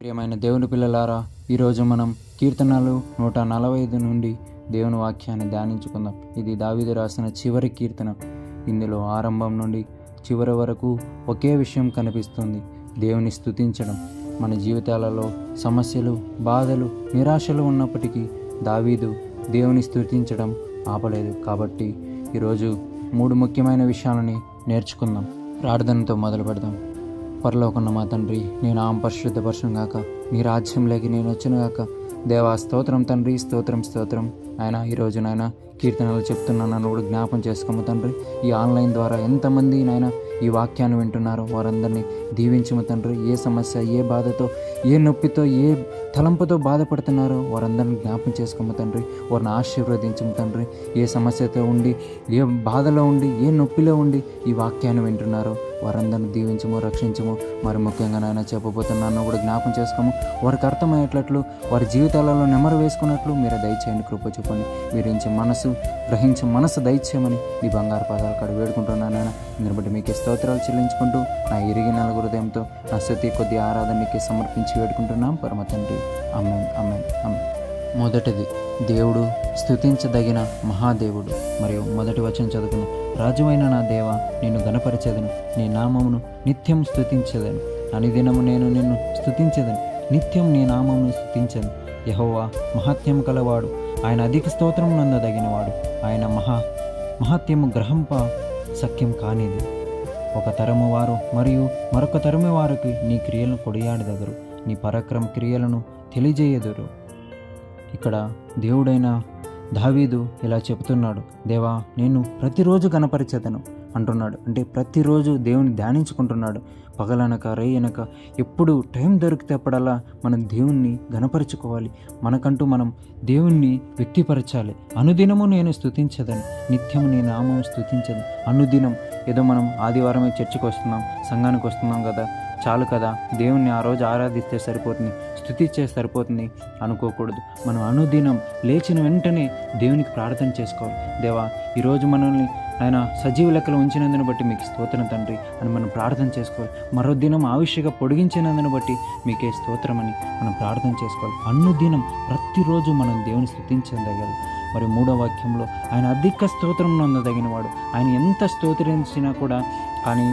ప్రియమైన దేవుని పిల్లలారా, ఈరోజు మనం కీర్తనలు 145 నుండి దేవుని వాక్యాన్ని ధ్యానించుకుందాం. ఇది దావీదు రాసిన చివరి కీర్తన. ఇందులో ఆరంభం నుండి చివరి వరకు ఒకే విషయం కనిపిస్తుంది: దేవుని స్తుతించడం. మన జీవితాలలో సమస్యలు, బాధలు, నిరాశలు ఉన్నప్పటికీ దావీదు దేవుని స్తుతించడం ఆపలేదు. కాబట్టి ఈరోజు 3 ముఖ్యమైన విషయాలని నేర్చుకుందాం. ప్రార్థనతో మొదలు పెడదాం. పరలోకన్న మా తండ్రి, నీ నామం పరిశుద్ధపరచును గాక, నీ రాజ్యంలోకి నేను వచ్చును గాక. దేవా స్తోత్రం తండ్రి, స్తోత్రం స్తోత్రం. ఆయన ఈరోజు నాయన కీర్తనలు చెప్తున్నా నన్ను కూడా జ్ఞాపం చేసుకోము తండ్రి. ఈ ఆన్లైన్ ద్వారా ఎంతమంది నాయన ఈ వాక్యాన్ని వింటున్నారో వారందరినీ దీవించము తండ్రి. ఏ సమస్య, ఏ బాధతో, ఏ నొప్పితో, ఏ తలంపుతో బాధపడుతున్నారో వారందరినీ జ్ఞాపం చేసుకోము తండ్రి. వారిని ఆశీర్వదించము తండ్రి. ఏ సమస్యతో ఉండి, ఏ బాధలో ఉండి, ఏ నొప్పిలో ఉండి ఈ వాక్యాన్ని వింటున్నారో వారందరిని దీవించము, రక్షించము. మరి ముఖ్యంగా నాయన చెప్పబోతున్నాను కూడా జ్ఞాపం చేసుకోము. వారికి అర్థమయ్యేటట్లు, వారి జీవితాలలో నెమరు వేసుకున్నట్లు మీరు దయచేయండి, కృప చూపండి. వీరించి మనసు గ్రహించే మనసు దయచేయమని ఈ బంగారు పాదాల కాడ వేడుకుంటున్నాను నాయన. దీన్ని బట్టి మీకే స్తోత్రాలు చెల్లించుకుంటూ నా ఇరిగిన హృదయంతో నా స్తుతి కొద్ది ఆరాధనకి సమర్పించి వేడుకుంటున్నాం పరమ తండ్రి. ఆమేన్, ఆమేన్, ఆమేన్. మొదటిది, దేవుడు స్తుతించదగిన మహాదేవుడు. మరియు మొదటి వచనం చదువుకున్నాం: రాజువైన నా దేవ, నిన్ను గణపరిచెదను, నీ నామమును నిత్యం స్తుతించెదను. అనుదినము నేను నిన్ను స్తుతించెదను, నిత్యం నీ నామమును స్తుతించెదను. యెహోవా మహాత్యము కలవాడు, ఆయన అధిక స్తోత్రం నందదగినవాడు. ఆయన మహాత్యము గ్రహంప సఖ్యం కానిది. ఒక తరము వారు మరియు మరొక తరము వారికి నీ క్రియలను కొడియాడెదరు, నీ పరాక్రమ క్రియలను తెలియజేయదురు. ఇక్కడ దేవుడైన దావీదు ఇలా చెబుతున్నాడు: దేవా, నేను ప్రతిరోజు గణపరిచెదను అంటున్నాడు. అంటే ప్రతిరోజు దేవుని ధ్యానించుకుంటున్నాడు. పగలనక రేయనక ఎప్పుడు టైం దొరికితే అప్పుడల్లా మనం దేవుణ్ణి గణపరుచుకోవాలి. మనకంటూ మనం దేవుణ్ణి వ్యక్తిపరచాలి. అనుదినము నేను స్తుతించదను, నిత్యము నీ నామం స్తుతించదు. అనుదినం ఏదో మనం ఆదివారమే చర్చికి వస్తున్నాం, సంఘానికి వస్తున్నాం కదా, చాలు కదా, దేవుణ్ణి ఆ రోజు ఆరాధిస్తే సరిపోతుంది, స్తుతిస్తే సరిపోతుంది అనుకోకూడదు. మనం అనుదినం లేచిన వెంటనే దేవునికి ప్రార్థన చేసుకోవాలి. దేవా, ఈరోజు మనల్ని ఆయన సజీవ లెక్కలు ఉంచినందుని బట్టి మీకు స్తోత్రం తండ్రి అని మనం ప్రార్థన చేసుకోవాలి. మరో దినం ఆవిష్యగా పొడిగించినందుని బట్టి మీకే స్తోత్రం అని మనం ప్రార్థన చేసుకోవాలి. అనుదినం ప్రతిరోజు మనం దేవుని స్తుతించదగలం. మరి 3వ వాక్యంలో ఆయన అధిక స్తోత్రం నందదగినవాడు. ఆయన ఎంత స్తోత్రించినా కూడా కానీ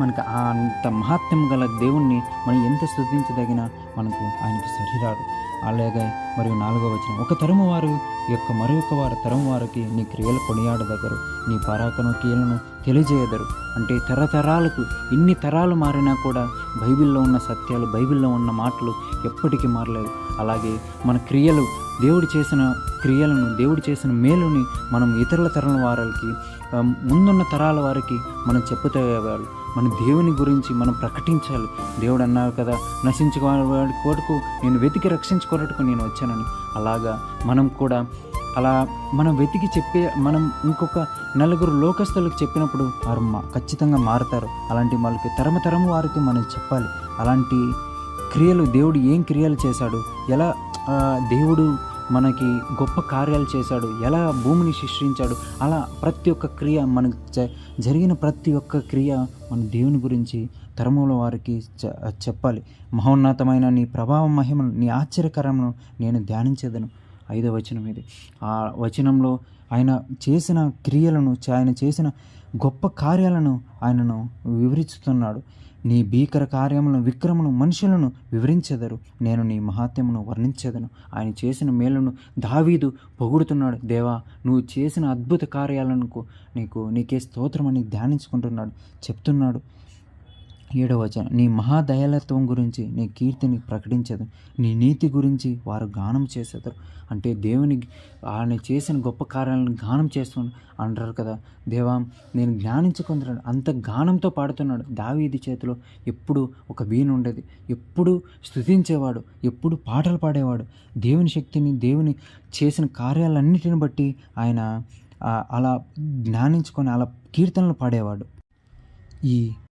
మనకు అంత మహాత్మ్యం గల దేవుణ్ణి మనం ఎంత స్తుతించదగినా మనకు ఆయనకు సరిరాడు. అలాగే మరియు 4వ వచనం: ఒక తరము వారు యొక్క మరొక వారి తరము వారికి నీ క్రియలు కొనియాడదగరు, నీ పరాక్రమ క్రియలను తెలియజేయదరు. అంటే తరతరాలకు ఇన్ని తరాలు మారినా కూడా బైబిల్లో ఉన్న సత్యాలు, బైబిల్లో ఉన్న మాటలు ఎప్పటికీ మారలేదు. అలాగే మన క్రియలు, దేవుడు చేసిన క్రియలను, దేవుడు చేసిన మేలుని మనం ఇతరుల తరాల వారికి, ముందున్న తరాల వారికి మనం చెప్పుతేవాళ్ళు. మన దేవుని గురించి మనం ప్రకటించాలి. దేవుడు అన్నారు కదా, నశించుకోవాడి కోటుకు నేను వెతికి రక్షించుకోవటకు నేను వచ్చానని. అలాగా మనం కూడా అలా మనం వెతికి మనం ఇంకొక నలుగురు లోకస్తులకు చెప్పినప్పుడు వారు ఖచ్చితంగా మారుతారు. అలాంటి వాళ్ళకి తరము వారికి మనం చెప్పాలి. అలాంటి క్రియలు, దేవుడు ఏం క్రియలు చేశాడు, ఎలా దేవుడు మనకి గొప్ప కార్యాలు చేశాడు, ఎలా భూమిని సృష్టించాడు, అలా ప్రతి ఒక్క క్రియ మనకు జరిగిన ప్రతి ఒక్క క్రియ మన దేవుని గురించి తరముల వారికి చెప్పాలి. మహోన్నతమైన నీ ప్రభావ మహిమను, నీ ఆశ్చర్యకరమును నేను ధ్యానించేదను. 5వ వచనం ఇది. ఆ వచనంలో ఆయన చేసిన క్రియలను, ఆయన చేసిన గొప్ప కార్యాలను ఆయనను వివరిస్తున్నాడు. నీ భీకర కార్యములను, విక్రమును మనుషులను వివరించెదరు, నేను నీ మహాత్మ్యమును వర్ణించెదను. ఆయన చేసిన మేలును దావీదు పొగుడుతున్నాడు. దేవా, నువ్వు చేసిన అద్భుత కార్యాలకు నీకే స్తోత్రమని ధ్యానించుకుంటున్నాడు, చెప్తున్నాడు. 7వ వచనం: నీ మహాదయాలత్వం గురించి నీ కీర్తిని ప్రకటించదు, నీ నీతి గురించి వారు గానం చేసేదారు. అంటే దేవుని ఆయన చేసిన గొప్ప కార్యాలను గానం చేస్తున్నాడు అంటారు కదా. దేవా, నేను జ్ఞానించుకుంటున్నాడు, అంత గానంతో పాడుతున్నాడు. దావీదు చేతిలో ఎప్పుడు ఒక వీణ ఉండేది, ఎప్పుడు స్తుతించేవాడు, ఎప్పుడు పాటలు పాడేవాడు. దేవుని శక్తిని, దేవుని చేసిన కార్యాలన్నిటిని బట్టి ఆయన అలా జ్ఞానించుకొని అలా కీర్తనలు పాడేవాడు. ఈ